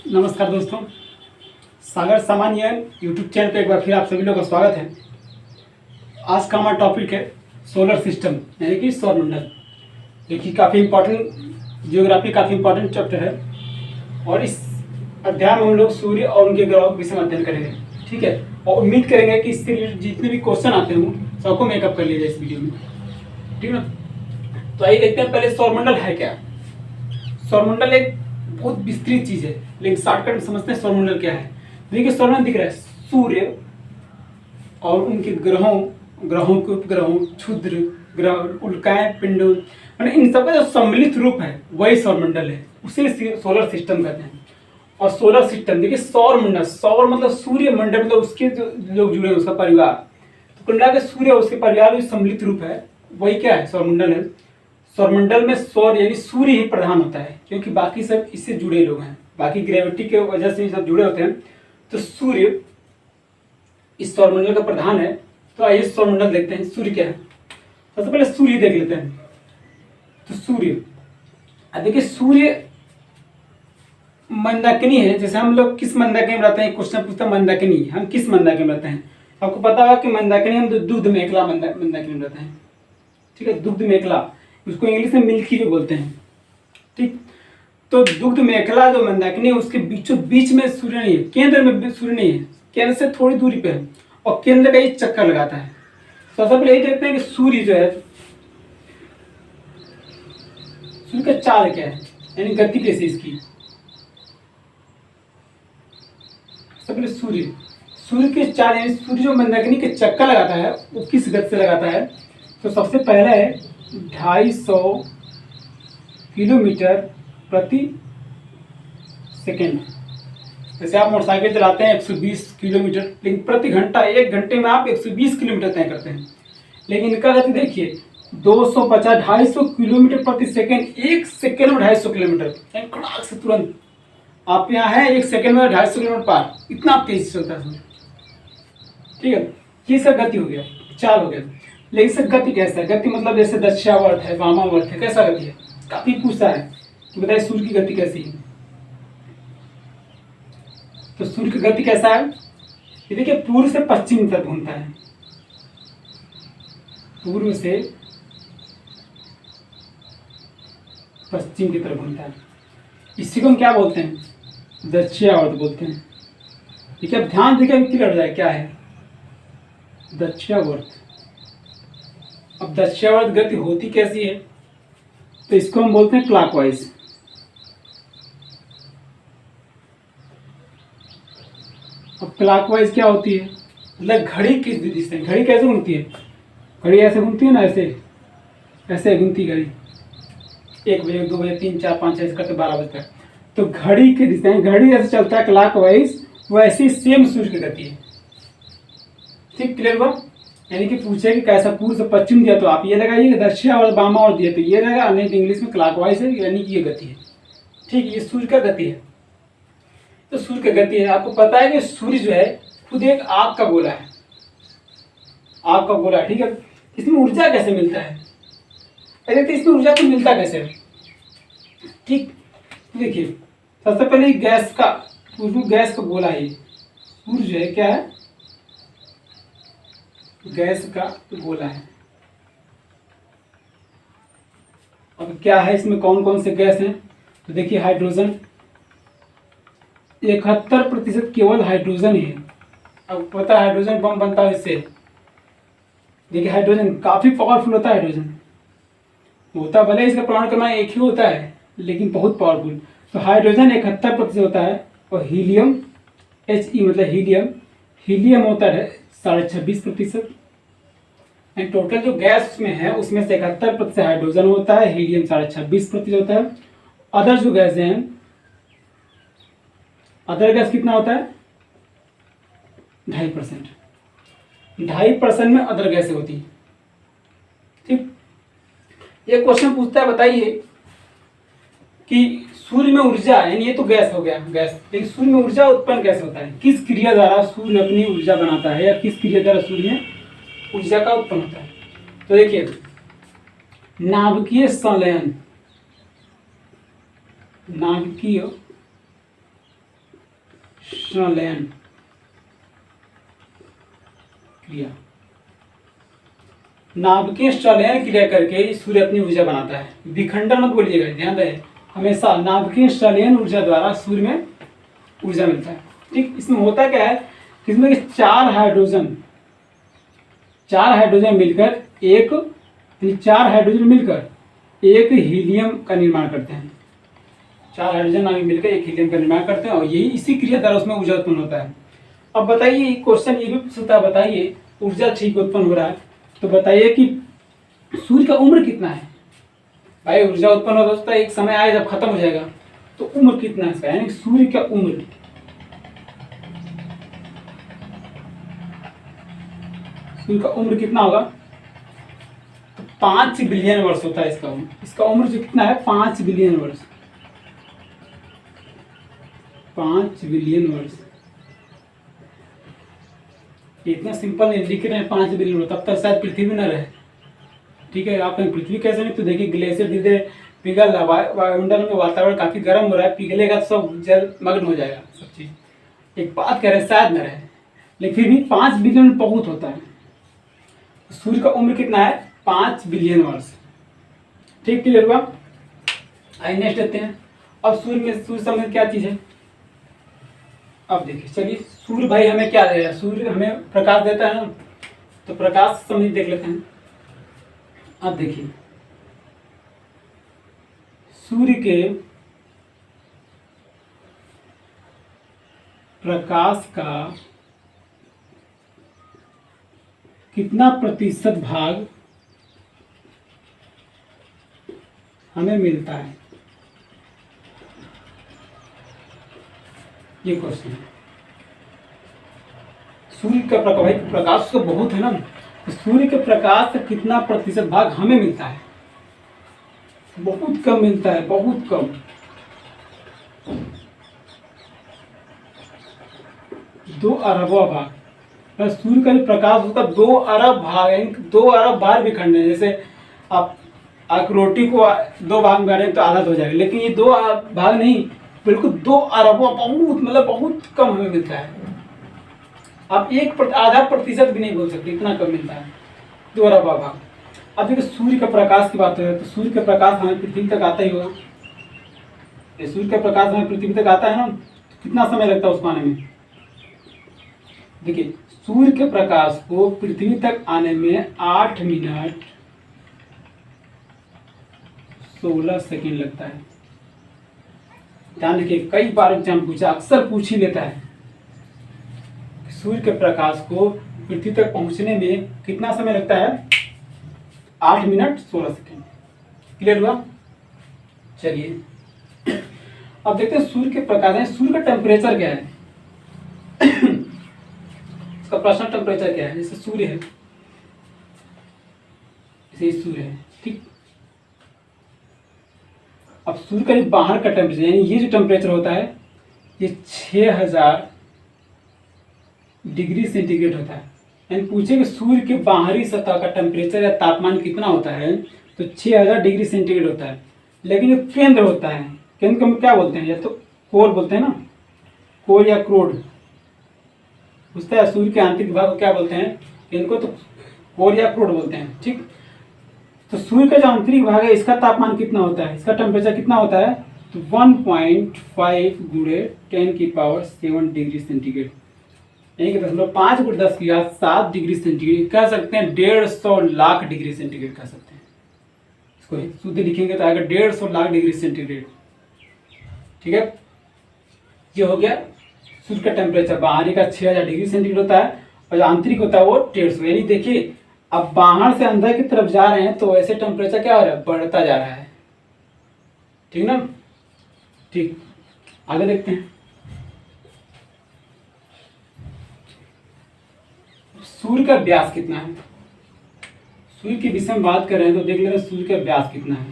नमस्कार दोस्तों, सागर सामान्य यूट्यूब चैनल पे एक बार फिर आप सभी लोगों का स्वागत है। आज का हमारा टॉपिक है सोलर सिस्टम यानी कि सौरमंडल। देखिए काफ़ी इम्पोर्टेंट जियोग्राफी काफ़ी इम्पोर्टेंट चैप्टर है और इस अध्याय में हम लोग सूर्य और उनके ग्रहों के विषय में अध्ययन करेंगे। ठीक है, और उम्मीद करेंगे कि इससे रिलेटेड जितने भी क्वेश्चन आते हों सबको मेकअप कर लिया जाए इस वीडियो में। ठीक है ना, तो आइए देखते हैं पहले सौरमंडल है क्या। सौरमंडल एक बहुत विस्तृत चीज है, लेकिन शॉर्टकट में समझते हैं सौरमंडल क्या है। देखिए सौरमंडल दिख रहा है सूर्य और उनके ग्रहों के उपग्रहों, क्षुद्र ग्रह, उल्काएं, पिंडों, माने इन सबका जो सम्मिलित रूप है वही सौरमंडल है, उसे सोलर सिस्टम कहते हैं। और सोलर सिस्टम देखिए सौरमंडल, सौर मतलब सूर्य, मंडल मतलब उसके जो लोग जुड़े हैं उसका परिवार, तो कुल मिला के सूर्य और उसके परिवार जो सम्मिलित रूप है वही क्या है, सौरमंडल है। सौरमंडल में सौर यानी सूर्य ही प्रधान होता है, क्योंकि बाकी सब इससे जुड़े लोग हैं, बाकी ग्रेविटी के वजह से सब जुड़े होते हैं। तो सूर्य इस सौरमंडल का प्रधान है। तो आइए सौरमंडल देखते हैं सूर्य क्या है। सबसे पहले सूर्य देख लेते हैं। तो सूर्य, अब देखिए सूर्य मंदाकिनी है। जैसे हम लोग किस मंदाकिनी में रहते हैं, क्वेश्चन पूछता है मंदाकिनी, हम किस मंदाकिनी में रहते हैं। आपको पता होगा कि मंदाकिनी हम दुग्ध मेखला मंदाकिनी में रहते हैं। ठीक है, दुग्ध मेखला, उसको इंग्लिश में मिल्की भी बोलते हैं। ठीक, तो दुग्ध मेखला जो मंदाकिनी है उसके बीचों बीच में सूर्य नहीं है, केंद्र में सूर्य नहीं है, केंद्र से थोड़ी दूरी पे है और केंद्र का एक चक्कर लगाता है। तो सबसे पहले यही देखते हैं कि सूर्य जो है, सूर्य का चाल क्या है, यानी गति कैसी इसकी। सबसे पहले सूर्य के चाल यानी सूर्य जो मंदाकिनी के चक्कर लगाता है वो किस गति से लगाता है। तो सबसे पहला है 250 किलोमीटर प्रति सेकेंड। जैसे आप मोटरसाइकिल चलाते हैं 120 किलोमीटर, लेकिन प्रति घंटा, एक घंटे में आप 120 किलोमीटर तय करते हैं। लेकिन इनका गति देखिए 250 250 किलोमीटर प्रति सेकेंड, एक सेकेंड में 250 किलोमीटर, कड़ाक से तुरंत आप यहाँ हैं, एक सेकेंड में 250 किलोमीटर पार, इतना तेज चलता है सूर्य। ठीक है, ये सब गति हो गया, चाल हो गया। लेकिन सर गति कैसा है, गति मतलब जैसे दक्षिणावर्त है, वामावर्त है, कैसा गति है, काफी पूछता है कि बताइए सूर्य की गति कैसी है। तो सूर्य की गति कैसा है, ये देखिए पूर्व से पश्चिम तक घूमता है, पूर्व से पश्चिम की तरफ घूमता है। इसी को हम क्या बोलते हैं, दक्षिणावर्त बोलते हैं। ठीक है, अब ध्यान देखिए क्लियर हो जाए क्या है दक्षिणावर्त। अब दक्षिणावर्त गति होती कैसी है, तो इसको हम बोलते हैं क्लॉकवाइज। अब क्लॉकवाइज क्या होती है, मतलब घड़ी किस दिशा से, घड़ी कैसे घूमती है, घड़ी ऐसे घूमती है ना, ऐसे ऐसे घूमती घड़ी, 1 बजे 2 बजे 3 4 5 ऐसे करते 12 बजे तक। तो घड़ी की दिशा, घड़ी जैसे चलता है क्लॉकवाइज, वैसे सेम सूर्य की गति है। ठीक, क्लियर हुआ। यानी कि पूछे कि कैसा पूर्व से पश्चिम दिया तो आप ये लगाइए, दक्षिण और बामा और दिया तो ये रहेगा, नहीं तो इंग्लिश में क्लॉकवाइज है, यानी कि ये गति है। ठीक, ये सूर्य का गति है। तो सूर्य का गति है, आपको पता है कि सूर्य जो है खुद एक आग का गोला है, आग का गोला। ठीक है, इसमें ऊर्जा कैसे मिलता है, अरे तो इसमें ऊर्जा को मिलता कैसे है। ठीक, देखिए सबसे पहले गैस का, गैस का गोला है, सूर्य जो है क्या है, गैस का गोला है। अब क्या है इसमें, कौन कौन से गैस हैं, तो देखिए हाइड्रोजन, 71% केवल हाइड्रोजन ही है। अब पता है हाइड्रोजन बम बनता है इससे। देखिए हाइड्रोजन काफी पावरफुल होता है, हाइड्रोजन होता भले इसका परमाणु क्रमांक एक ही होता है लेकिन बहुत पावरफुल। तो हाइड्रोजन 71% होता है, और हीलियम He मतलब हीलियम होता है 26.5%। टोटल जो गैस में है उसमें से 71% हाइड्रोजन होता है, हीलियम 26.5% होता है। अदर जो गैस हैं, अदर गैस कितना होता है, 2.5%, 2.5% में अदर गैसें होती है। ठीक, ये क्वेश्चन पूछता है बताइए कि सूर्य में ऊर्जा, यानी ये तो गैस हो गया गैस, लेकिन सूर्य में ऊर्जा उत्पन्न कैसे होता है, किस क्रिया द्वारा सूर्य अपनी ऊर्जा बनाता है, या किस क्रिया द्वारा सूर्य में ऊर्जा का उत्पन्न होता है। तो देखिए नाभिकीय संलयन, नाभिकीय संलयन क्रिया, नाभिकीय संलयन क्रिया करके सूर्य अपनी ऊर्जा बनाता है। विखंडन मत बोलिएगा, ध्यान रहे, हमेशा नाभिकीय संलयन ऊर्जा द्वारा सूर्य में ऊर्जा मिलता है। ठीक, इसमें होता क्या है कि इसमें चार हाइड्रोजन मिलकर चार हाइड्रोजन मिलकर एक हीलियम का निर्माण करते हैं। चार हाइड्रोजन मिलकर एक हीलियम का निर्माण करते हैं और यही इसी क्रिया द्वारा उसमें ऊर्जा उत्पन्न होता है। अब बताइए, क्वेश्चन ये भी पूछता है, बताइए ऊर्जा ठीक उत्पन्न हो रहा है तो बताइए कि सूर्य का उम्र कितना है। भाई ऊर्जा उत्पन्न होता है, एक समय आए जब खत्म हो जाएगा, तो उम्र कितना है इसका, यानी सूर्य का उम्र, सूर्य का उम्र कितना होगा, तो 5 बिलियन वर्ष होता है इसका उम्र। इसका उम्र जो कितना है, 5 बिलियन वर्ष, 5 बिलियन वर्ष। इतना सिंपल नहीं लिख रहे हैं 5 बिलियन वर्ष, तब तक शायद पृथ्वी न रहे। ठीक है, आप कहीं पृथ्वी कैसे नहीं, तो देखिए ग्लेशियर धीरे धीरे पिघल रहा, वायुमंडल में वातावरण काफी गर्म हो रहा है, पिघलेगा तो सब जल मग्न हो जाएगा सब चीज। एक बात कह रहे हैं शायद न रहे, लेकिन फिर भी 5 बिलियन बहुत होता है। सूर्य का उम्र कितना है, 5 बिलियन वर्ष। ठीक, क्लियर हुआ। आइए नेक्स्ट लेते हैं। अब सूर्य संबंधित क्या चीज है, अब देखिए, चलिए सूर्य भाई हमें क्या दे रहा है, सूर्य हमें प्रकाश देता है ना, तो प्रकाश संबंधित देख लेते हैं। अब देखिए, सूर्य के प्रकाश का कितना प्रतिशत भाग हमें मिलता है, ये क्वेश्चन है। सूर्य का प्रकाश तो बहुत है ना, तो सूर्य के प्रकाश से कितना प्रतिशत भाग हमें मिलता है, बहुत कम मिलता है, बहुत कम। दो अरबों भाग, सूर्य का जो प्रकाश होता है 2 अरब भाग, यानी 2 अरब बार विखंडन है। जैसे आप रोटी को 2 भाग में बांटें तो आधा हो जाएगा, लेकिन ये 2 भाग नहीं, बिल्कुल 2 अरबों, बहुत मतलब बहुत कम हमें मिलता है। आप आधा प्रतिशत भी नहीं बोल सकते, इतना कम मिलता है, 2 अरब भाग। अब देखिए सूर्य का प्रकाश की बात है, तो सूर्य का प्रकाश हमें पृथ्वी तक आता ही होगा। सूर्य का प्रकाश हमें पृथ्वी तक आता है ना, तो कितना समय लगता है उसको आने में। देखिए सूर्य के प्रकाश को पृथ्वी तक आने में 8 मिनट 16 सेकेंड लगता है। ध्यान रखिए, कई बार एग्जाम पूछा, अक्सर पूछ ही लेता है, सूर्य के प्रकाश को पृथ्वी तक पहुंचने में कितना समय लगता है, 8 मिनट 16 सेकेंड। क्लियर हुआ। चलिए अब देखते हैं सूर्य के प्रकाश है, सूर्य का टेम्परेचर क्या है, इसका पर्सनल टेम्परेचर क्या है। जैसे सूर्य है, जैसे सूर्य है, ठीक। अब सूर्य का जो बाहर का टेम्परेचर, यानी ये जो टेम्परेचर होता है, ये 6000 डिग्री सेंटीग्रेड होता है। यानी पूछे कि सूर्य के बाहरी सतह का टेम्परेचर या तापमान कितना होता है, तो 6000 डिग्री सेंटीग्रेड होता है। लेकिन जो केंद्र होता है, केंद्र को हम क्या बोलते हैं, या तो कोर बोलते हैं ना, कोर या क्रोड पूछता है। सूर्य के आंतरिक भाग को क्या बोलते हैं, इनको तो कोर या क्रोड बोलते हैं, ठीक। तो सूर्य का जो आंतरिक भाग है, इसका तापमान कितना होता है, इसका टेम्परेचर कितना होता है, तो 1.5 गुणे 10⁻7 डिग्री सेंटीग्रेड, यानी कि 5 × 10⁻7 डिग्री सेंटीग्रेड कह सकते हैं, 150 लाख डिग्री सेंटीग्रेड कह सकते हैं। इसको शुद्ध लिखेंगे तो आएगा 150 लाख डिग्री सेंटीग्रेड। ठीक है, ये हो गया सूर्य का टेम्परेचर। बाहरी का 6000 डिग्री सेंटीग्रेड होता है और जो आंतरिक होता है वो 150। यानी देखिए अब बाहर से अंदर की तरफ जा रहे हैं तो ऐसे टेम्परेचर क्या हो रहा है, बढ़ता जा रहा है, ठीक ना। ठीक, आगे देखते हैं। सूर्य का व्यास कितना है, सूर्य के विषय में बात कर रहे हैं तो देख लेते हैं सूर्य का व्यास कितना है।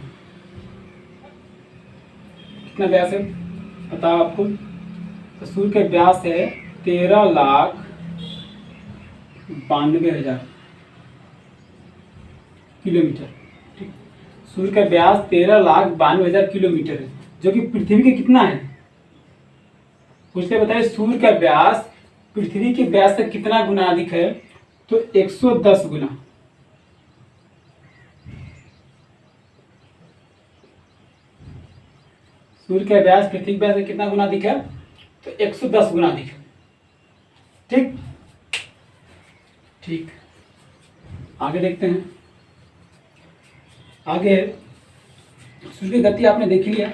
कितना व्यास है बताओ आपको, तो सूर्य का व्यास है 13,92,000 किलोमीटर। ठीक, सूर्य का व्यास 13,92,000 किलोमीटर है, जो कि पृथ्वी के कितना है, पूछते बताइए सूर्य का व्यास पृथ्वी के व्यास से कितना गुना अधिक है? तो 110 गुना। सूर्य का व्यास पृथ्वी के व्यास से कितना गुना अधिक है? तो 110 गुना अधिक है। ठीक ठीक, आगे देखते हैं। आगे सूर्य की गति आपने देख लिया।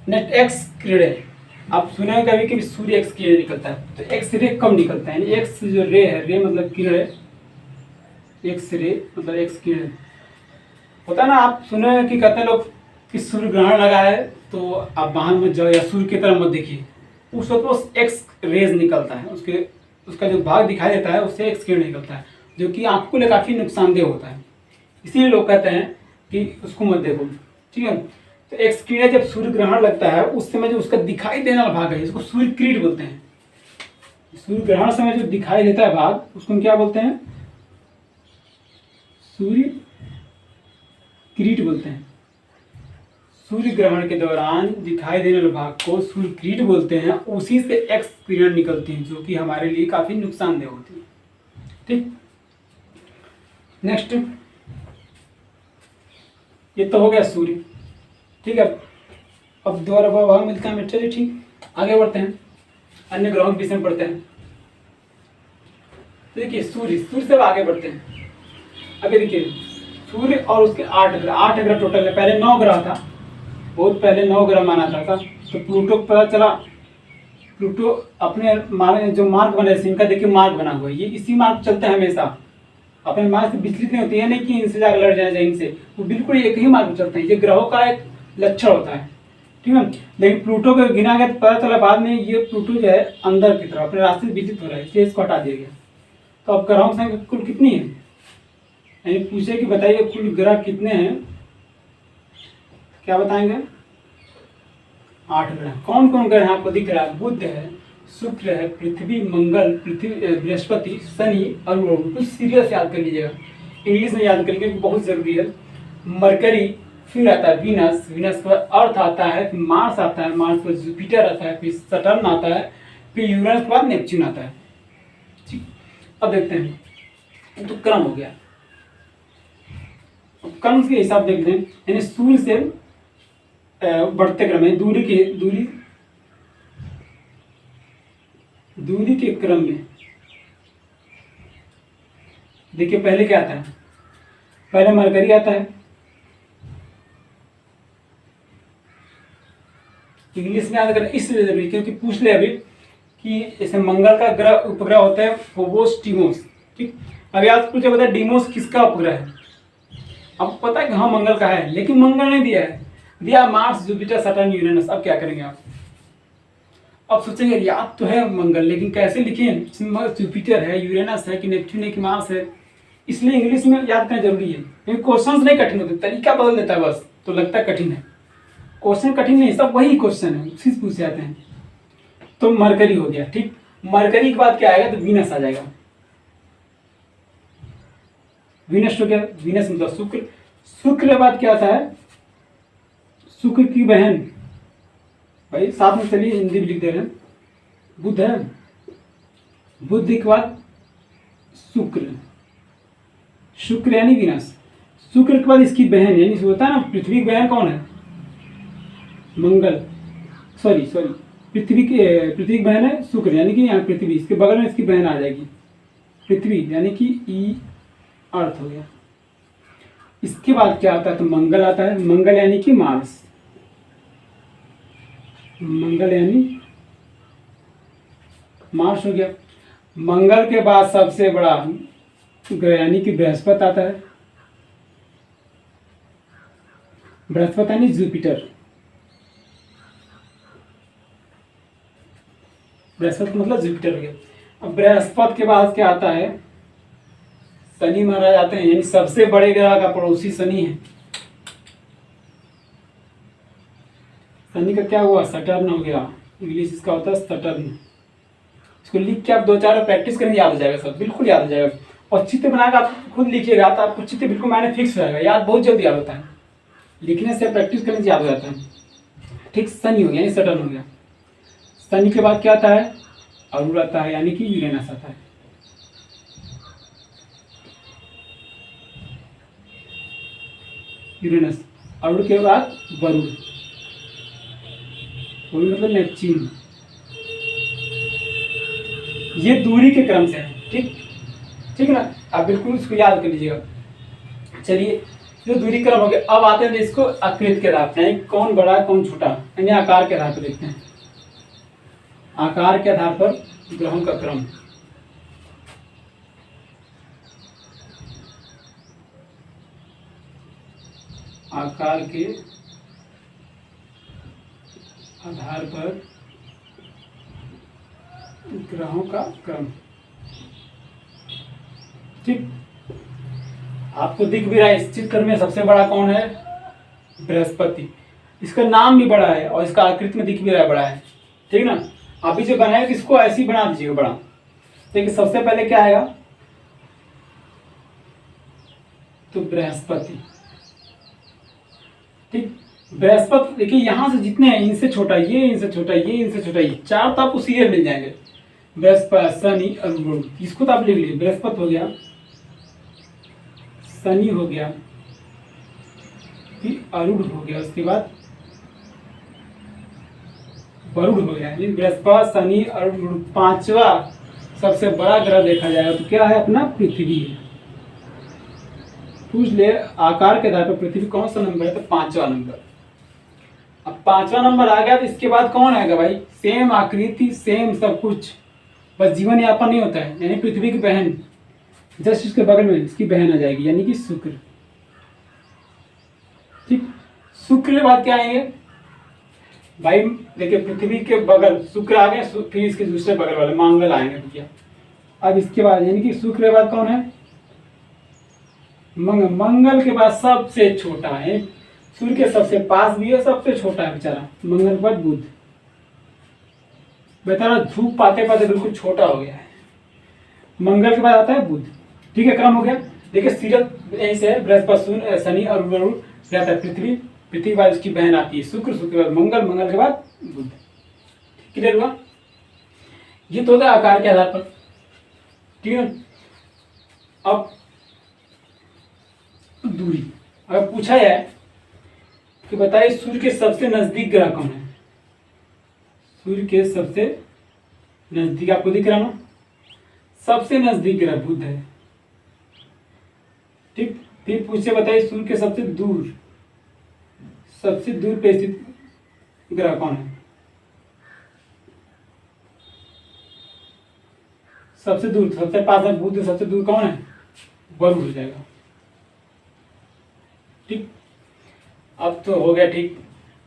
नेक्स्ट एक्स किरणें, आप सुने हैं कभी कि सूर्य एक्स किरण निकलता है, तो एक्स रे कम निकलता है। एक्स जो रे है, रे मतलब किरण है, एक्स रे मतलब एक्स किरण होता है ना। आप सुने हैं कि कहते हैं लोग कि सूर्य ग्रहण लगा है तो आप बाहर मत जाओ या सूर्य की तरफ मत देखिए, उस वक्त वो एक्स रेज निकलता है, उसका जो भाग दिखाई देता है उससे एक्स किरण निकलता है, जो कि आंखों के लिए काफ़ी नुकसानदेह होता है। इसीलिए लोग कहते हैं कि उसको मत देखो। ठीक है, तो एक्स किरण जब सूर्य ग्रहण लगता है उस समय जो उसका दिखाई देने वाला भाग है इसको सूर्य किरीट बोलते हैं। सूर्य ग्रहण समय जो दिखाई देता है भाग उसको हम क्या बोलते हैं? सूर्य किरीट बोलते हैं। सूर्य ग्रहण के दौरान दिखाई देने वाले भाग को सूर्य किरीट बोलते हैं। उसी से एक्स किरण निकलती हैं जो कि हमारे लिए काफी नुकसानदेह होती है। ठीक, नेक्स्ट, ये तो हो गया सूर्य। ठीक है, अब दोबारा भाग मिलता है मित्र। ठीक, आगे बढ़ते हैं, अन्य ग्रहों के विषय में पढ़ते हैं। देखिए सूर्य से आगे बढ़ते हैं। अभी देखिए सूर्य और उसके 8 ग्रह टोटल है। पहले 9 ग्रह था, बहुत पहले 9 ग्रह माना जाता था। तो प्लूटो को पता चला, प्लूटो अपने जो मार्ग बने इनका देखिए मार्ग बना हुआ है, ये इसी मार्ग चलते हैं हमेशा, अपने मार्ग से विचलित नहीं होती है। नहीं कि इनसे जाकर लड़ जाए इनसे, वो बिल्कुल एक ही मार्ग चलते हैं। ये ग्रहों का एक लक्षण होता है। ठीक है, लेकिन प्लूटो को गिना गया तो पता चला बाद में ये प्लूटो जो है अंदर की तरफ अपने रास्ते से विचलित हो रहा है, इसलिए इसको हटा दिया गया। तो अब ग्रहों की संख्या कुल कितनी है? यानी पूछे कि बताइए कुल ग्रह कितने हैं, क्या बताएंगे? 8 ग्रह। कौन कौन ग्रह आपको दिख रहा है? बुध है, शुक्र है, पृथ्वी, मंगल, बृहस्पति, शनि और कुछ सीरियस याद कर लीजिएगा, इंग्लिश में याद करेंगे बहुत जरूरी है। मरकरी, फिर आता है वीनस, वीनस के बाद अर्थ आता है, फिर मार्स आता है, मार्स के बाद जुपिटर आता है, फिर सटर्न आता है, फिर यूरेनस के बाद नेपच्यून आता है। ठीक, अब देखते हैं तो क्रम हो गया। क्रम के हिसाब देखते हैं, यानी सूर्य से बढ़ते क्रम में दूरी के क्रम में देखिए पहले क्या आता है? पहले मरकरी आता है, इंग्लिश में याद करना इसलिए जरूरी क्योंकि पूछ ले अभी कि जैसे मंगल का ग्रह उपग्रह होता है फोबोस डीमोस। ठीक, अभी आप पूछे बता डीमोस किसका उपग्रह है? आपको पता है कि हाँ मंगल का है, लेकिन मंगल नहीं दिया है, दिया मार्स, जुपिटर, सटर्न, यूरेनस। अब क्या करेंगे आप? अब सोचेंगे याद तो है मंगल, लेकिन कैसे लिखें? जुपिटर है, यूरेनस है कि नेपच्यून है कि मार्स है, इसलिए इंग्लिश में याद करना जरूरी है। क्योंकि क्वेश्चन नहीं कठिन होते, तरीका बदल देता है बस, तो लगता है कठिन है। क्वेश्चन कठिन नहीं, सब वही क्वेश्चन है, उसी से पूछे जाते हैं। तो मरकरी हो गया। ठीक, मरकरी के बाद क्या आएगा? तो वीनस आ जाएगा। वीनस हो गया, वीनस मतलब शुक्र। शुक्र के बाद क्या आता है? शुक्र की बहन, भाई साथ में चलिए हिंदी भी लिख दे रहे हैं, बुध है। बुध के बाद शुक्र, शुक्र यानी वीनस। शुक्र के बाद इसकी बहन यानी होता है ना पृथ्वी की बहन कौन है? मंगल, सॉरी पृथ्वी की बहन है शुक्र, यानी कि यहाँ पृथ्वी, इसके बगल में इसकी बहन आ जाएगी पृथ्वी, यानी कि ई अर्थ हो गया। इसके बाद क्या आता है? तो मंगल आता है, मंगल यानी कि मार्स, मंगल यानी मार्स हो गया। मंगल के बाद सबसे बड़ा ग्रह यानी कि बृहस्पति आता है, बृहस्पति यानी जुपिटर, बृहस्पति मतलब जुपिटर हो गया। अब बृहस्पति के बाद क्या आता है? शनि महाराज आते हैं, यानी सबसे बड़े ग्रह का पड़ोसी शनि है। शनि का क्या हुआ? सटर्न हो गया, इंग्लिश इसका होता है सटर्न। इसको लिख के आप 2-4 प्रैक्टिस करेंगे, याद हो जाएगा, सब बिल्कुल याद हो जाएगा। और चित्र बनाकर आप खुद लिखिएगा तो आपको चित्र बिल्कुल मैंने फिक्स हो जाएगा, याद बहुत जल्दी याद होता है, लिखने से प्रैक्टिस करने से याद हो जाता है। ठीक, शनि हो गया यानी सटर्न हो गया। शनि के बाद क्या आता है, अरुण आता है, यानी कि यूरेनस आता है। यूरेनस, अरुण के बाद वरुण, वरुण मतलब नेपच्यून। ये दूरी के क्रम से है, ठीक ठीक है ना, आप बिल्कुल इसको याद कर लीजिएगा। चलिए, जो दूरी क्रम हो गया, अब आते हैं इसको आकृति के आधार पर, यानी कौन बड़ा है कौन छोटा, यानी आकार के आधार पर देखते हैं। आकार के आधार पर ग्रहों का क्रम। आकार के आधार पर ग्रहों का क्रम, ठीक। आपको दिख भी रहा है इस चित्र में सबसे बड़ा कौन है, बृहस्पति। इसका नाम भी बड़ा है और इसका आकृति में दिख भी रहा है बड़ा है, ठीक ना। अभी जो बनाए इसको ऐसे ही बना दीजिएगा बड़ा। देखिए सबसे पहले क्या आएगा, तो बृहस्पति, ठीक। बृहस्पति देखिए यहां से जितने हैं इनसे छोटा ये, इनसे छोटा ये, इनसे छोटा ये, चार तो आपको सीधे मिल जाएंगे। बृहस्पति, शनि, अरुण, इसको तो आप लिख लीजिए। बृहस्पति हो गया, शनि हो गया, फिर अरुण हो गया, उसके बाद वरुण हो गया। बृहस्पति, शनि, अरुण, पांचवा सबसे बड़ा ग्रह देखा जाएगा तो क्या है, अपना पृथ्वी है। पूछ ले आकार के आधार पर पृथ्वी कौन सा नंबर है, तो पांचवा नंबर। अब पांचवा नंबर आ गया तो इसके बाद कौन आएगा भाई, सेम आकृति सेम सब कुछ, बस जीवन यापन नहीं होता है, यानी पृथ्वी की बहन, जस्ट इसके बगल में इसकी बहन आ जाएगी, यानी कि शुक्र, ठीक। शुक्र के बाद क्या आएंगे भाई, देखिए पृथ्वी के बगल शुक्र आ गए, फिर इसके दूसरे बगल वाले मंगल आएंगे भैया। अब इसके बाद यानी कि शुक्र के बाद कौन है, मंगल। मंगल के बाद सबसे छोटा है, सूर्य के सबसे पास भी है, सबसे छोटा है बेचारा, मंगल के बाद बुध। बेचारा धूप पाते पाते बिल्कुल छोटा हो गया है। मंगल के बाद आता है बुध, ठीक है, क्रम हो गया। देखिए सीरियल यहीं से है, बृहस्पति, शनि और वरुण जाता है पृथ्वी, पृथ्वी के बाद उसकी बहन आती है शुक्र, शुक्र के बाद मंगल, मंगल के बाद बुध। क्लियर हुआ, ये तो होता है आकार के आधार पर, ठीक है। अब दूरी, अगर पूछा जाए कि बताइए सूर्य के सबसे नजदीक ग्रह कौन है, सूर्य के सबसे नजदीक, आपको दिख रहा ना, सबसे नजदीक ग्रह बुध है, ठीक। फिर पूछे बताइए सूर्य के सबसे दूर पे स्थित ग्रह कौन है, सबसे दूर, सबसे पास है बुध, सबसे दूर कौन है, वरुण हो जाएगा, ठीक। अब तो हो गया, ठीक,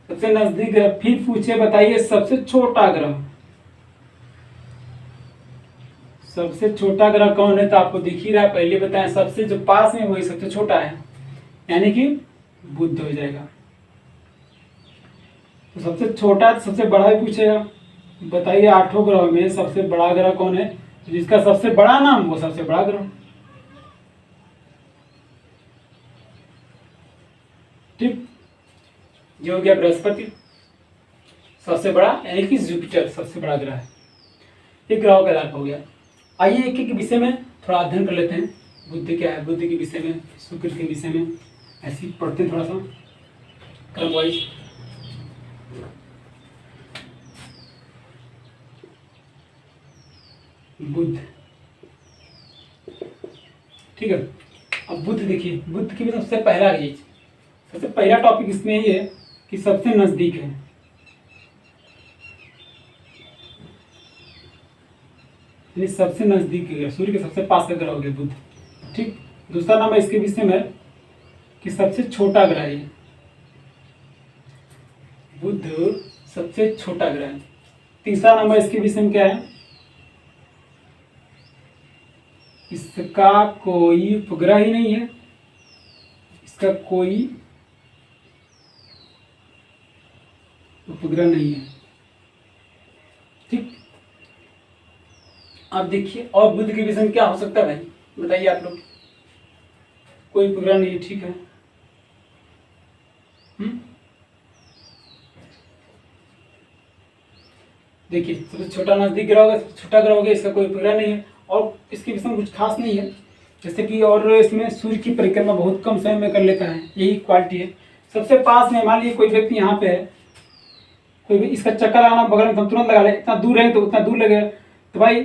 सबसे नजदीक ग्रह। फिर पूछे बताइए सबसे छोटा ग्रह, सबसे छोटा ग्रह कौन है, तो आपको दिख ही रहा है, पहले बताएं सबसे जो पास में वही सबसे छोटा है, यानी कि बुध हो जाएगा। तो सबसे छोटा सबसे बड़ा भी पूछेगा, बताइए आठों ग्रह में सबसे बड़ा ग्रह कौन है, जिसका सबसे बड़ा नाम वो सबसे बड़ा ग्रह, ठीक। ये हो गया बृहस्पति सबसे बड़ा, यानी कि जुपिटर सबसे बड़ा ग्रह है। ये ग्रहों का आधार हो गया। आइए एक एक विषय में थोड़ा अध्ययन कर लेते हैं। बुध क्या है, बुध के विषय में, शुक्र के विषय में, ऐसे ही पढ़ते हैं थोड़ा सा क्रम वाइज। बुध, ठीक है। अब बुध देखिए, बुध की भी सबसे पहला चीज, सबसे पहला टॉपिक इसमें ये है कि सबसे नजदीक है, यानी सबसे नजदीक है, सूर्य के सबसे पास का ग्रह हो गया बुध, ठीक। दूसरा नंबर इसके विषय में कि सबसे छोटा ग्रह है, बुध सबसे छोटा ग्रह है। तीसरा नंबर इसके विषय में क्या है, इसका कोई उपग्रह ही नहीं है, इसका कोई उपग्रह नहीं है, ठीक। आप देखिए, और बुध के विषय में क्या हो सकता है भाई, बताइए आप लोग। कोई उपग्रह नहीं है, ठीक है। देखिए सबसे छोटा नज़दीक ग्रह होगा, सबसे छोटा ग्रह होगा, इसका कोई उपग्रह नहीं है और इसके विषय में कुछ खास नहीं है। जैसे कि और इसमें सूर्य की परिक्रमा बहुत कम समय में कर लेता है, यही क्वालिटी है। सबसे पास में मान लीजिए कोई व्यक्ति यहाँ पे है, कोई भी इसका चक्कर लगाना बगल में, हम तुरंत लगा ले, इतना दूर है तो उतना दूर लगे, तो भाई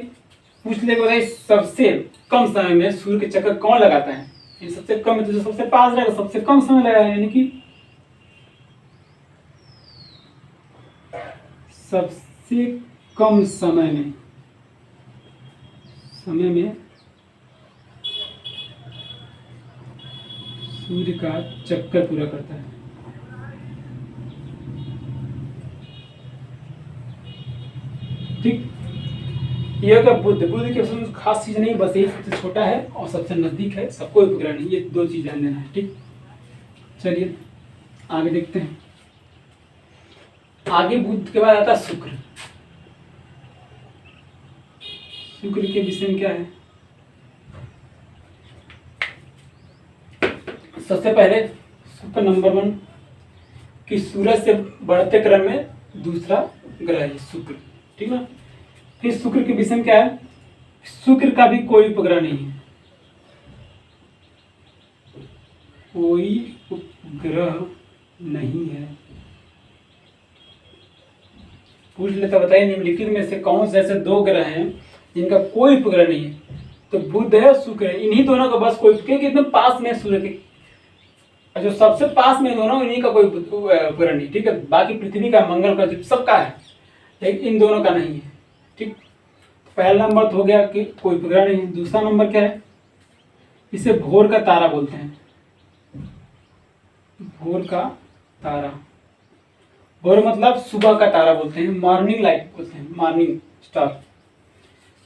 पूछ ले भाई सबसे कम समय में सूर्य के चक्कर कौन लगाता है। ये सबसे कम है तो जो सबसे पास रहेगा सबसे कम समय लगेगा, यानी कि सबसे कम समय में सूर्य का चक्कर पूरा करता है। ठीक, ये होगा बुध। बुध के उसमें खास चीज नहीं, बस यही सबसे छोटा है और सबसे नजदीक है, सबको उपग्रह नहीं, ये दो चीज ध्यान देना है। ठीक, चलिए आगे देखते हैं। आगे बुध के बाद आता है शुक्र। शुक्र के विषय में क्या है, सबसे पहले शुक्र नंबर 1 कि सूरज से बढ़ते क्रम में दूसरा ग्रह है शुक्र। ठीक है, फिर शुक्र के विषय में क्या है, शुक्र का भी कोई उपग्रह नहीं है, कोई उपग्रह नहीं है। पूछ लेता, बताइए निम्नलिखित में से कौन से ऐसे दो ग्रह हैं जिनका कोई उपग्रह नहीं है। तो बुध है, शुक्र है, इन्हीं दोनों का बस कोई, क्योंकि एकदम पास में सूर्य के, जो सबसे पास में दोनों, इन्हीं का कोई उपग्रह नहीं। ठीक है, बाकी पृथ्वी का, मंगल का, सबका है, लेकिन इन दोनों का नहीं है। ठीक, पहला नंबर तो हो गया कि कोई उपग्रह नहीं है। दूसरा नंबर क्या है, इसे भोर का तारा बोलते हैं। भोर का तारा, भोर मतलब सुबह का तारा बोलते हैं, मॉर्निंग लाइट बोलते हैं, मॉर्निंग स्टार,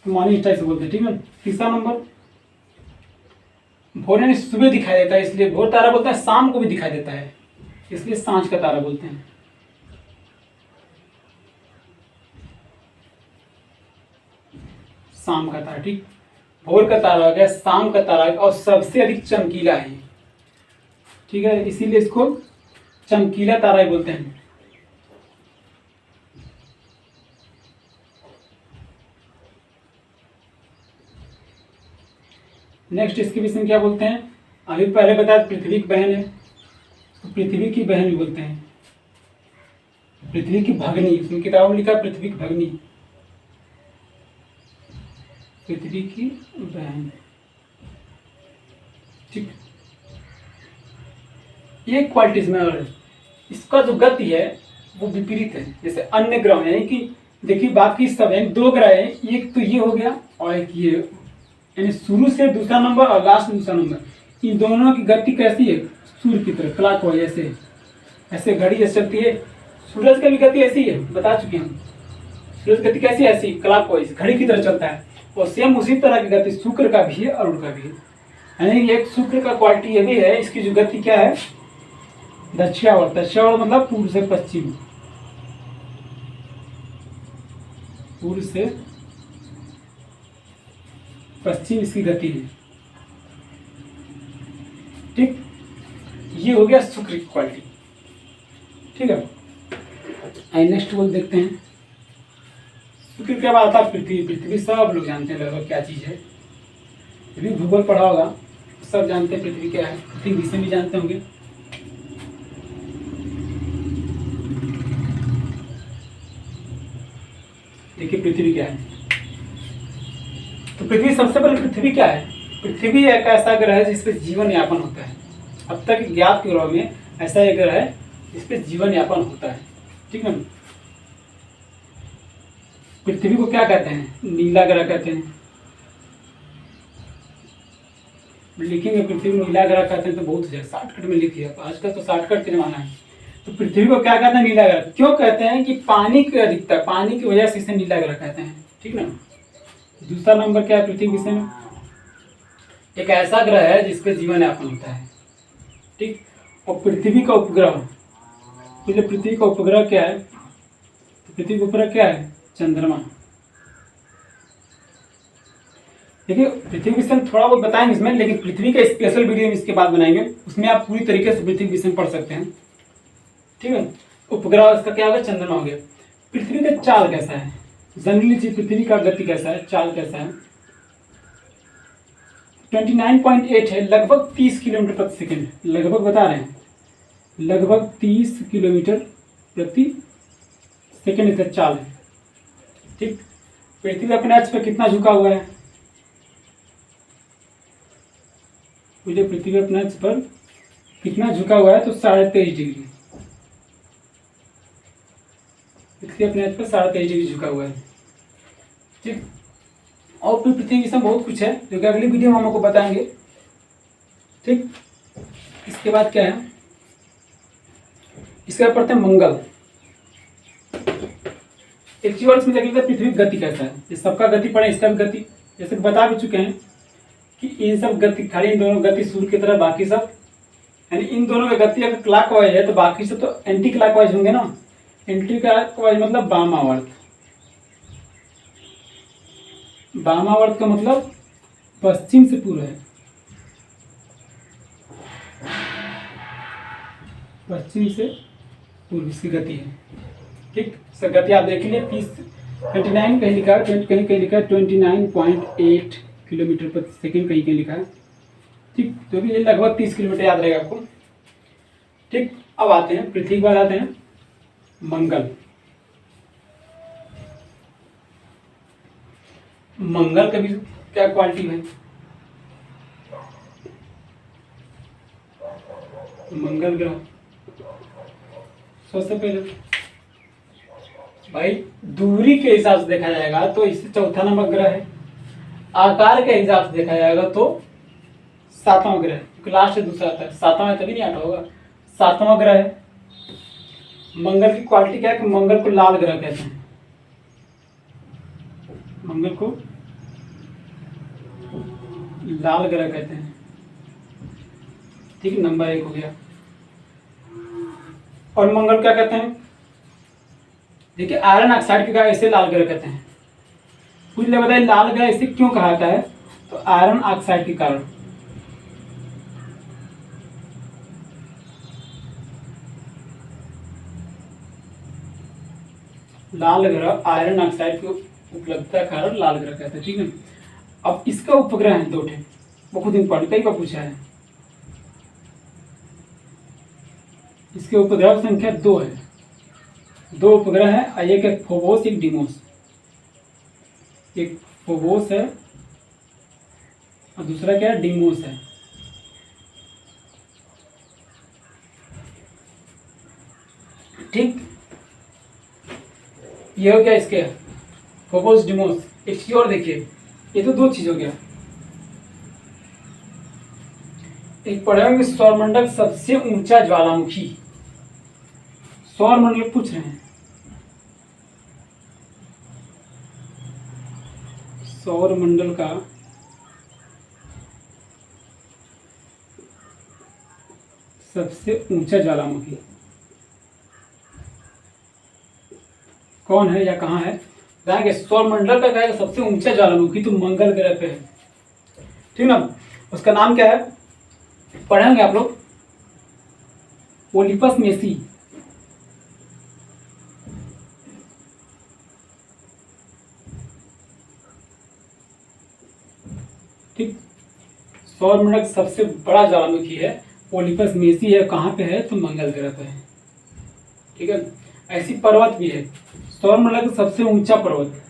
मॉर्निंग स्टार से बोलते हैं। ठीक है, तीसरा नंबर भोर यानी सुबह दिखाई देता है, इसलिए भोर तारा बोलते हैं। शाम को भी दिखाई देता है, इसलिए सांझ का तारा बोलते हैं। शाम का तारा। ठीक, भोर का तारा हो गया, शाम का तारा, और सबसे अधिक चमकीला है। ठीक है, इसीलिए इसको चमकीला तारा ही बोलते हैं। नेक्स्ट इसके विषय में क्या बोलते हैं, अभी पहले बताया पृथ्वी की बहन है, तो पृथ्वी की बहन भी बोलते हैं, पृथ्वी की भगनी, उसमें किताबों में लिखा पृथ्वी की भगनी, पृथ्वी की बहन। ठीक, ये क्वालिटी इसमें, और इसका जो गति है वो विपरीत है जैसे अन्य ग्रह, यानी कि देखिए बाकी सब है, दो ग्रह है, एक तो ये हो गया और एक ये, यानी शुरू से दूसरा नंबर और लास्ट में दूसरा नंबर, इन दोनों की गति कैसी है, सूर्य की तरह क्लॉकवाइज, ऐसे ऐसे घड़ी जैसे चलती है। सूरज की भी गति ऐसी है, बता चुके हैं, सूरज गति कैसी है, ऐसी क्लॉकवाइज घड़ी की तरह चलता है। और सेम उसी तरह की गति शुक्र का भी है और उनका भी है। यानी एक शुक्र का क्वालिटी ये भी है, इसकी जो गति क्या है, दक्षिणावर्त। दक्षिणावर्त मतलब पूर्व से पश्चिम, पूर्व से पश्चिम इसकी गति है। ठीक, ये हो गया शुक्र की क्वालिटी। ठीक है, आइए नेक्स्ट बोल देखते हैं। शुक्र के बाद आता है पृथ्वी। पृथ्वी सब लोग जानते हैं लगभग क्या चीज़ है, यदि भूगोल पढ़ा होगा सब जानते हैं पृथ्वी क्या है, पृथ्वी विषय भी जानते होंगे। देखिए पृथ्वी क्या है, तो पृथ्वी सबसे पहले पृथ्वी क्या है, पृथ्वी एक ऐसा ग्रह है जिसपे जीवन यापन होता है। अब तक ज्ञात ग्रह में ऐसा एक ग्रह है जिसपे जीवन यापन होता है। ठीक है, पृथ्वी को क्या कहते हैं, नीला ग्रह कहते हैं। लिखेंगे पृथ्वी को नीला ग्रह कहते हैं तो बहुत शॉर्टकट में लिखिए, आजकल तो शॉर्टकट के जमाना है। तो पृथ्वी को क्या कहते हैं, नीला ग्रह। क्यों कहते हैं कि पानी की अधिकता, पानी की वजह से इसे नीला ग्रह कहते हैं। ठीक ना। दूसरा नंबर क्या है पृथ्वी विषय में, एक ऐसा ग्रह है जिसपे जीवन यापन होता है। ठीक, और पृथ्वी का उपग्रह, तो पृथ्वी का उपग्रह क्या है, तो पृथ्वी का उपग्रह क्या है, चंद्रमा। देखिए पृथ्वी विषय में थोड़ा बहुत बताएंगे इसमें, लेकिन पृथ्वी का स्पेशल वीडियो हम इसके बाद बनाएंगे, उसमें आप पूरी तरीके से पृथ्वी विषय में पढ़ सकते हैं। ठीक है, उपग्रह इसका क्या होगा, चंद्रमा हो गया। पृथ्वी का चाल कैसा है, जनरली जी पृथ्वी का गति कैसा है, चाल कैसा है, 29.8 है, लगभग 30 किलोमीटर प्रति सेकेंड, लगभग बता रहे हैं, लगभग 30 किलोमीटर प्रति सेकेंड इसका चाल है। ठीक, पृथ्वी अपने अक्ष पर कितना झुका हुआ है, मुझे पृथ्वी अपने अक्ष पर कितना झुका हुआ है, तो 23.5 डिग्री, पृथ्वी अपने अक्ष पर 23.5 डिग्री झुका हुआ है। ठीक, और फिर पृथ्वी के विषय बहुत कुछ है जो कि अगली वीडियो में हम आपको बताएंगे। ठीक, इसके बाद क्या है, इसके बाद पढ़ते हैं मंगल। एक चीज और इसमें देख लेते हैं, पृथ्वी की गति कैसा है, इस सबका गति पढ़े, इसका भी गति जैसे बता भी चुके हैं कि इन सब गति, खाली इन दोनों गति सूर्य की तरह, बाकी सब यानी इन दोनों की गति अगर क्लॉकवाइज है तो बाकी सब तो एंटी क्लॉकवाइज होंगे ना। एंटी क्लॉकवाइज मतलब वामावर्त, वामावर्त का मतलब पश्चिम से पूर्व है, पश्चिम से पूर्व इसकी गति है। ठीक, सर गति आप देख लीजिए, 29 कहीं लिखा है, कहीं कहीं लिखा है 29.8 किलोमीटर प्रति सेकेंड, कहीं कहीं लिखा है। ठीक, तो भी ये लगभग 30 किलोमीटर याद रहेगा आपको। ठीक, अब आते हैं पृथ्वी के बाद आते हैं मंगल। मंगल का भी क्या क्वालिटी है, मंगल ग्रह सबसे पहले भाई दूरी के हिसाब से देखा जाएगा तो इससे चौथा नंबर ग्रह है, आकार के हिसाब से देखा जाएगा तो 7वां ग्रह, क्योंकि लास्ट से दूसरा आता है, 7वां है तभी नहीं 8वां होगा, 7वां ग्रह है। मंगल की क्वालिटी क्या है कि मंगल को लाल ग्रह कहते हैं, मंगल को लाल ग्रह कहते हैं। ठीक, नंबर 1 हो गया। और मंगल क्या कहते हैं, देखिए आयरन ऑक्साइड के कारण इसे लाल ग्रह कहते हैं। कुछ लोग बताइए लाल ग्रह इसे क्यों कहा जाता है, तो आयरन ऑक्साइड के कारण। लाल ग्रह आयरन ऑक्साइड की उपलब्धता के कारण लाल ग्रह कहते हैं। ठीक है, अब इसका उपग्रह है 2 ठे, बहुत इंपॉर्टेंट, कई बार पूछा है। इसके उपग्रह की संख्या 2 है, 2 उपग्रह है, एक है फोबोस, एक डिमोस। एक फोबोस है और दूसरा क्या है, डिमोस है। ठीक, ये हो गया इसके फोबोस डिमोस। एक चीज और देखिए, ये तो 2 चीज हो गया। एक पढ़ेंगे सौरमंडल सबसे ऊंचा ज्वालामुखी, सौरमंडल पूछ रहे हैं, सौरमंडल का सबसे ऊंचा ज्वालामुखी कौन है या कहाँ है, जाएंगे सौरमंडल का कहेगा सबसे ऊंचा ज्वालामुखी तो मंगल ग्रह पे है। ठीक ना, उसका नाम क्या है पढ़ेंगे आप लोग, ओलिपस मेसी। ठीक, सौरमंडल का सबसे बड़ा ज्वालामुखी है, ओलिपस मेसी है, कहाँ पे है तो मंगल ग्रह पे है। ठीक है, ऐसी पर्वत भी है, सौरमंडल का सबसे ऊंचा पर्वत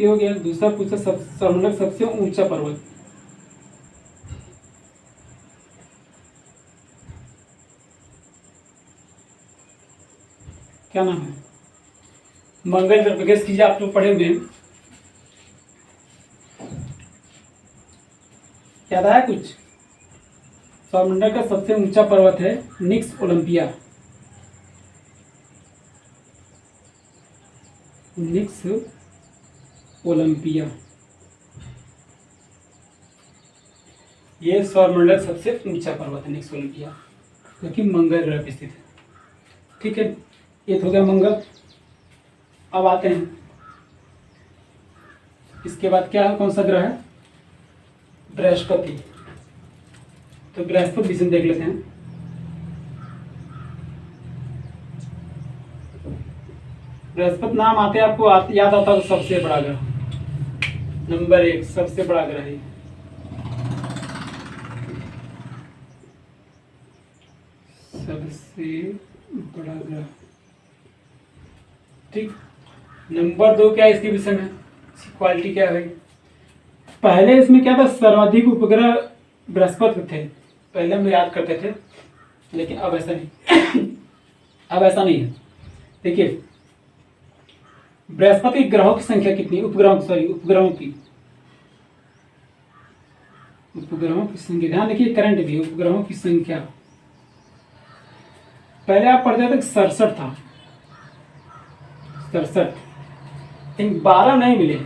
हो गया। दूसरा पूछा सौरमंडल सबसे ऊंचा पर्वत, क्या नाम है, मंगल ग्रह पे गेस कीजिए, आप लोग पढ़े हुए हैं, याद आया कुछ। सौरमंडल का सबसे ऊंचा पर्वत है निक्स ओलंपिया, निक्स ओलंपिया, ये सौरमंडल का सबसे ऊंचा पर्वत है निक्स ओलंपिया, जो कि मंगल ग्रह पे स्थित है। ठीक है, ये तो हो गया मंगल। अब आते हैं इसके बाद क्या है, कौन सा ग्रह है, बृहस्पति। तो बृहस्पति विषय देख लेते हैं। बृहस्पति नाम आते आपको याद आता है तो सबसे बड़ा ग्रह, नंबर 1 सबसे बड़ा ग्रह है। सबसे बड़ा ग्रह, ठीक। नंबर 2 क्या है इसके विषय में, इसकी क्वालिटी क्या है भाई। पहले इसमें क्या था, सर्वाधिक उपग्रह बृहस्पति थे, पहले हम याद करते थे, लेकिन अब ऐसा नहीं अब ऐसा नहीं है। देखिए बृहस्पति ग्रहों की संख्या कितनी, उपग्रहों की संख्या, ध्यान देखिए करंट भी, उपग्रहों की संख्या पहले आप पढ़ते थे 67 था, 67, लेकिन 12 नए मिले,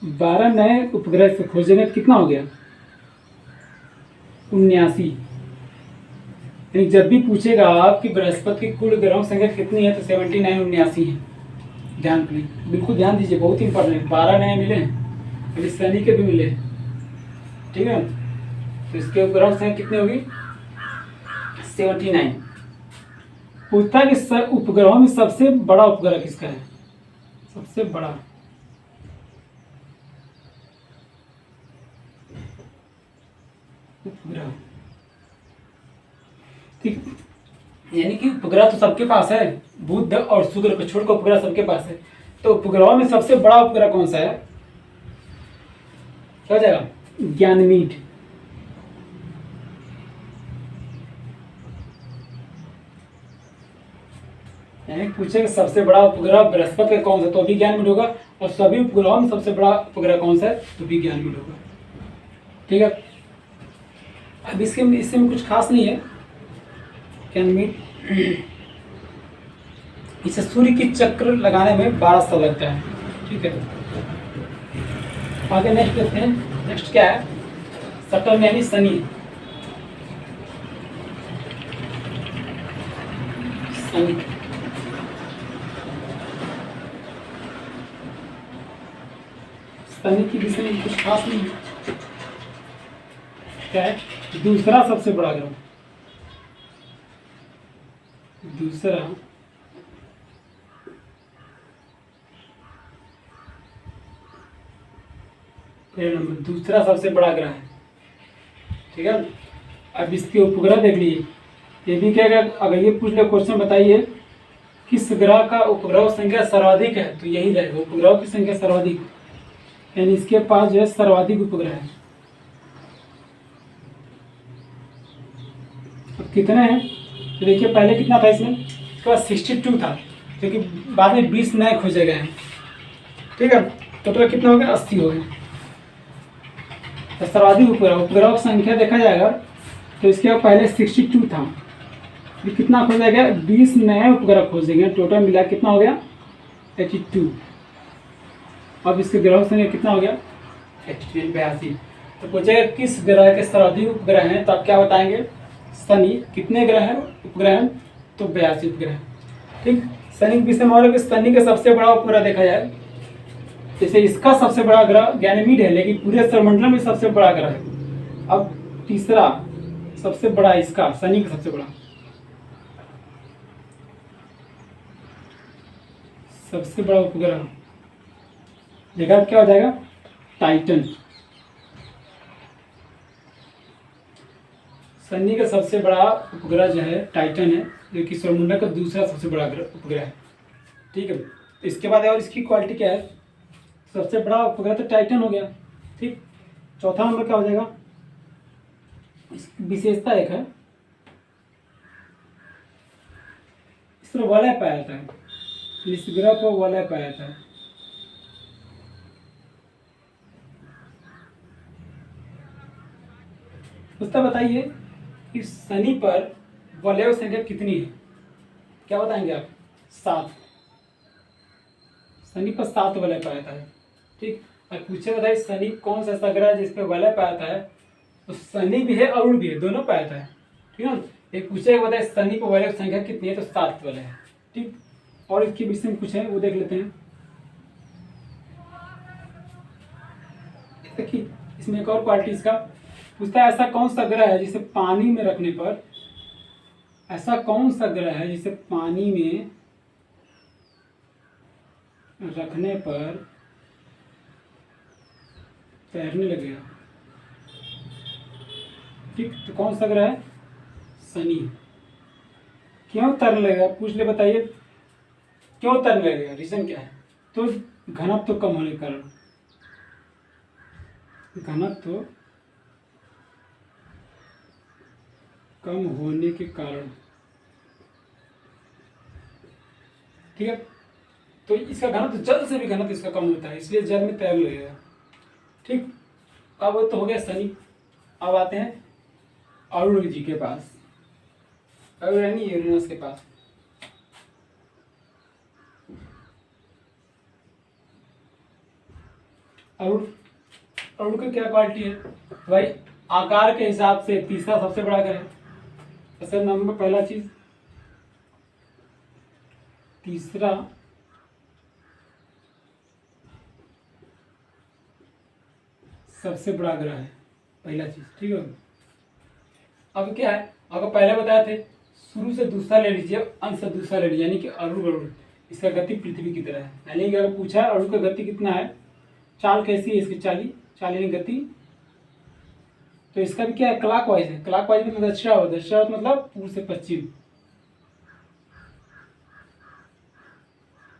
12 नए उपग्रह से खोजेंगे तो कितना हो गया, 79। यानी जब भी पूछेगा आप कि बृहस्पति की कुल ग्रहों की संख्या कितनी है तो 79 79 है। ध्यान बिल्कुल ध्यान दीजिए, बहुत इंपॉर्टेंट है। 12 नए मिले, अभी शनि के भी मिले, ठीक है। तो इसके उपग्रहों की संख्या कितनी होगी, 79। पूछता है कि उपग्रहों में सबसे बड़ा उपग्रह किसका है, सबसे बड़ा उपग्रह, ठीक। यानी कि उपग्रह तो सबके पास है, बुध और शुक्र को छोड़कर उपग्रह सबके पास है। तो उपग्रहों में सबसे बड़ा उपग्रह कौन सा है, क्या हो जाएगा, ज्ञानमीड। यानी पूछे कि सबसे बड़ा उपग्रह बृहस्पति का कौन सा, तो भी ज्ञानमीड होगा, और सभी उपग्रहों में सबसे बड़ा उपग्रह कौन सा है, तो भी ज्ञानमीड होगा, ठीक है। अब इससे में कुछ खास नहीं है, ज्ञानमीड। इसे सूर्य की चक्र लगाने में 12 साल लगता है, ठीक है। आगे नेक्स्ट देखते हैं, नेक्स्ट क्या है, सटर्न यानी शनि। शनि की विषय में कुछ खास नहीं है, क्या है, दूसरा सबसे बड़ा ग्रह, दूसरा नंबर, दूसरा सबसे बड़ा ग्रह है, ठीक है। अब इसके उपग्रह देख लीजिए, ये भी क्या, अगर ये पूछ ले क्वेश्चन बताइए किस ग्रह का उपग्रह संख्या सर्वाधिक है, तो यही रहेगा, उपग्रह की संख्या सर्वाधिक, यानी इसके पास जो है सर्वाधिक उपग्रह है। अब कितने हैं, तो देखिए पहले कितना था इसमें, इसके बाद 62 था, क्योंकि बाद में 20 नए खोजे गए हैं, ठीक है। टोटल कितना हो गया, 80 हो गए। तो सर्वाधिक उपग्रह की संख्या देखा जाएगा तो इसके पहले 62 था, ये कितना खोजा गया, 20 नए उपग्रह खोजेंगे, टोटल मिला कितना हो गया, 82। अब इसके ग्रह की संख्या कितना हो गया, 82। तो पूछेगा किस ग्रह के सर्वाधिक उपग्रह हैं, तो आप क्या बताएंगे, शनि। कितने ग्रह हैं, उपग्रह हैं, तो 82 उपग्रह, ठीक। शनि के विषय में और कि शनि का सबसे बड़ा उपग्रह देखा जाए, जैसे इसका सबसे बड़ा ग्रह गैनीमेड है, लेकिन पूरे सौरमंडल में सबसे बड़ा ग्रह है। अब तीसरा सबसे बड़ा इसका, शनि का सबसे बड़ा, सबसे बड़ा उपग्रह देखा क्या हो जाएगा, टाइटन। शनि का सबसे बड़ा उपग्रह जो है टाइटन है, जो कि सौरमंडल का दूसरा सबसे बड़ा उपग्रह है, ठीक है। इसके बाद और इसकी क्वालिटी क्या है, सबसे बड़ा उपग्रह तो टाइटन हो गया, ठीक। चौथा नंबर क्या हो जाएगा, इसकी विशेषता एक है, इस तरह वलय पाया जाता है, इस ग्रह पर वलय पाया जाता है। उसका बताइए कि शनि पर वलयों की संख्या कितनी है, क्या बताएंगे आप, 7। शनि पर 7 वलय पाया जाता है, ठीक। अब पूछे बताइए शनि कौन सा ऐसा ग्रह है जिसपे वलय पाया जाता है, तो शनि भी है अरुण भी है, दोनों पाया जाता है, ठीक है। एक पूछेगा बताइए शनि पर वलय की संख्या कितनी है, तो 7 वलय है, ठीक। और इसके विषय में कुछ है वो देख लेते हैं। देखिए इसमें एक और क्वालिटी इसका पूछता है, ऐसा कौन सा ग्रह है जिसे पानी में रखने पर, ऐसा कौन सा ग्रह है जिसे पानी में रखने पर तैरने लगेगा। ठीक, तो कौन सा ग्रह है? शनि। क्यों तैरने लगेगा पूछ ले, बताइए क्यों तैरने लगेगा, रीजन क्या है? तो घनत्व तो कम होने के कारण, घनत्व तो कम होने के कारण। ठीक है, तो इसका घनत्व जल से भी घनत्व इसका कम होता है, इसलिए जल में तैरने लगेगा। ठीक, अब तो हो गया शनि। अब आते हैं अरुण जी के पास, अरुण यानी यूरेनस के पास। अरुण, अरुण की क्या क्वालिटी है भाई? आकार के हिसाब से तीसरा सबसे बड़ा ग्रह है। ऐसे नंबर पहला चीज, तीसरा सबसे बड़ा ग्रह है, पहला चीज। ठीक है, अब क्या है, आपको पहले बताया थे, शुरू से दूसरा ले लीजिए, अंत से दूसरा ले लीजिए, यानी कि अरुण अरुण इसका गति पृथ्वी की तरह है। यानी कि अगर पूछा अरुण का गति कितना है, चाल कैसी है इसकी, चाली चाल यानी गति, तो इसका भी क्या है, क्लॉकवाइज है। क्लॉकवाइज मतलब दक्षिणावर्त, दक्षिणावर्त मतलब पूर्व से पश्चिम,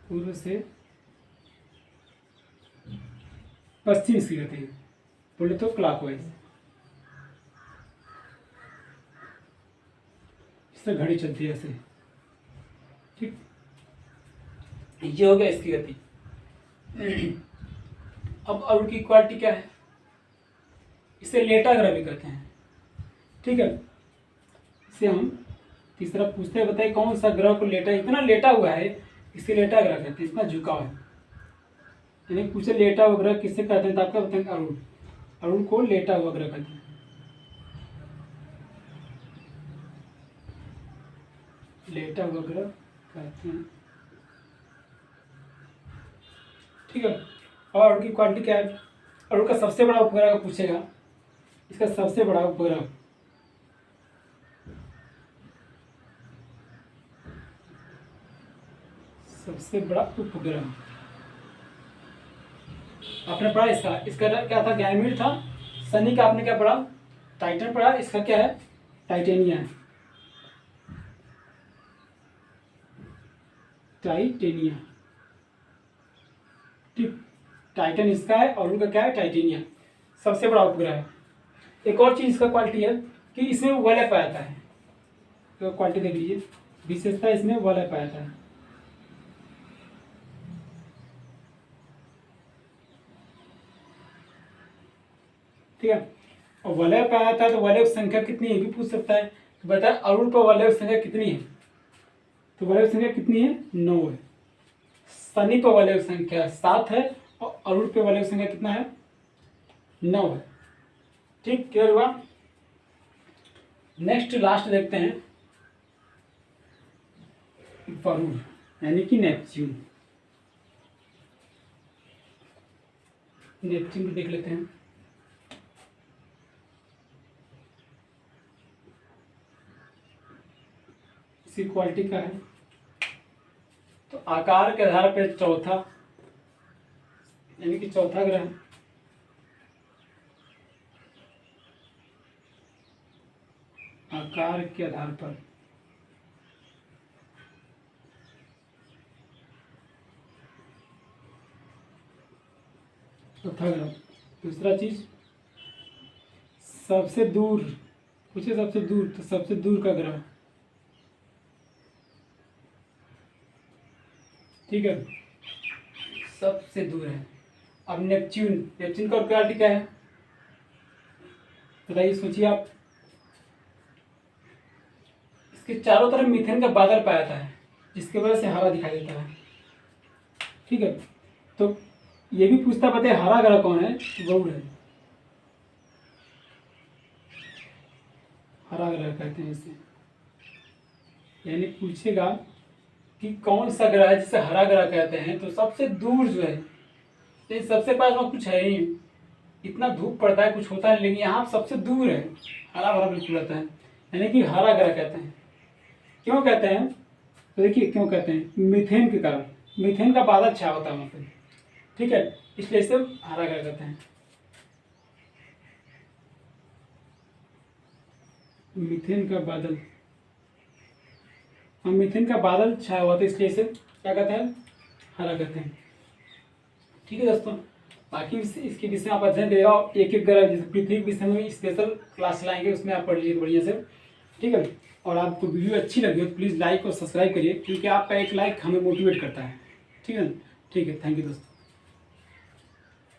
पूर्व से पश्चिम इसकी गति है, बोले तो क्लॉकवाइज। इससे घड़ी चलती है ऐसे। ठीक, ये हो गया इसकी गति। अब अरुण की क्वालिटी क्या है? इसे लेटा ग्रह भी कहते हैं। ठीक है, इसे हम तीसरा पूछते हैं, बताइए कौन सा ग्रह को लेटा, इतना लेटा हुआ है इसे लेटा ग्रह कहते हैं, इतना झुका हुआ है। यानी पूछे लेटा हुआ ग्रह किससे कहते हैं, तो आपका बताएंगे अरुण। अरुण को लेटा हुआ ग्रह कहते हैं। लेटा हुआ ग्रह कहते हैं। ठीक है, और अरुण की क्वालिटी क्या है? अरुण का सबसे बड़ा उपग्रह पूछेगा, इसका सबसे बड़ा उपग्रह, सबसे बड़ा उपग्रह आपने पढ़ा, इसका इसका क्या था, गैनीमेड था। शनि का आपने क्या पढ़ा, टाइटन पढ़ा। इसका क्या है, टाइटेनिया है, टाइटेनिया। ठीक, टाइटन इसका है और उनका क्या है, टाइटेनिया, सबसे बड़ा उपग्रह है। एक और चीज इसका क्वालिटी है कि इसमें वलय पाया है, तो क्वालिटी देख लीजिए, विशेषता इसमें वलय पाया है। ठीक है, और वलय पाया था, तो वलय संख्या कितनी है भी पूछ सकता है। तो बताए अरुण पर वलय संख्या कितनी है, तो वलय संख्या कितनी है, 9 है। शनि पर वलय संख्या 7 है और अरुण पे वलय संख्या कितना है, 9 है। ठीक, क्लियर हुआ? नेक्स्ट लास्ट देखते हैं, वरुण यानी कि नेपच्यून। नेपच्यून को देख लेते हैं। इसी क्वालिटी का है, तो आकार के आधार पर चौथा, यानी कि चौथा ग्रह, आकार के आधार पर चौथा ग्रह। दूसरा चीज, सबसे दूर पूछे, सबसे दूर, तो सबसे दूर का ग्रह। ठीक है, सबसे दूर है। अब नेपच्यून, नेपच्यून का क्वालिटी क्या है बताइए, सोचिए आप। इसके चारों तरफ मीथेन का बादल पाया जाता है, जिसकी वजह से हरा दिखाई देता है। ठीक है, तो ये भी पूछता बताइए हरा ग्रह कौन है, गरुड़ है। हरा ग्रह कहते हैं इसे, यानी पूछेगा कि कौन सा ग्रह है जिसे हरा ग्रह कहते हैं, तो सबसे दूर जो है, तो सबसे पास में कुछ है ही, इतना धूप पड़ता है कुछ होता है, लेकिन यहाँ सबसे दूर है, हरा भरा बिल्कुल रहता है, यानी कि हरा ग्रह कहते हैं। क्यों कहते हैं, तो देखिए क्यों कहते हैं, मीथेन के कारण। मीथेन का बादल छाया होता है वहाँ पे, ठीक है, इसलिए इसे हरा क्या कहते हैं, मीथेन का बादल, हम मीथेन का बादल छाया हुआ था इसलिए इसे क्या कहते हैं, हरा कहते हैं। ठीक है दोस्तों, बाकी इसके विषय में आप अध्ययन करिएगा, एक एक ग्रह जैसे पृथ्वी के विषय में स्पेशल क्लास लाएंगे, उसमें आप पढ़िए बढ़िया से, ठीक है। और आपको वीडियो अच्छी लगी हो तो प्लीज़ लाइक और सब्सक्राइब करिए, क्योंकि आपका एक लाइक हमें मोटिवेट करता है, ठीक है। ठीक है, थैंक यू दोस्तों।